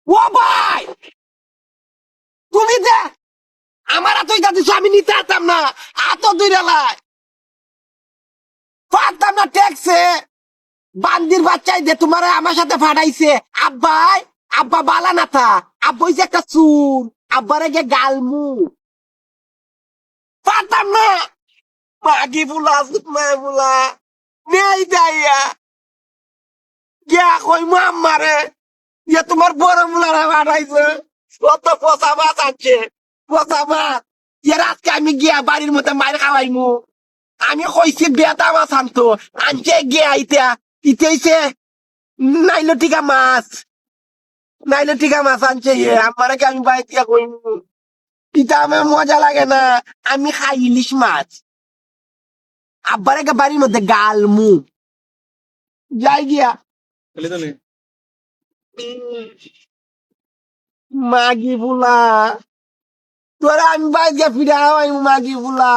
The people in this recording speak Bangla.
ও ভাই তুমি যে আমার এত ইটা দিছো আমি নিতে পারতাম না এত দুই রেলায় পারতাম না ট্যাক্সে বান্দির বাচ্চাই দে তোমার আমার সাথে ফাটাইছে আব্বাই আব্বা বালা না থা আব্বা হইছে একটা চুর আব্বার আগে গালমু পারতাম না মাগি বুলা মা বুলা নেই দাইয়া গিয়া কই মা আমারে ইয়া তোমার বড় বুলারা ফাটাইছে কত পচা মাছ আছে পচা মাছ এর আজকে আমি গিয়া বাড়ির মধ্যে মার খাওয়াইমু আমি কইছি বেতা মাছ আনতো আনছে গিয়া ইটা ইতেইছে নাইলো টিকা মাছ নাইলে টিকা মাছ আনছে আমার কি আমি বাইক দিয়া কইমু ইটা আমার মজা লাগে না আমি খাই ইলিশ মাছ আব্বার একটা বাড়ির মধ্যে গালমু যাই গিয়া মাগি বুলা তোরা আমি বাইক দিয়া ফিরে মাগি বুলা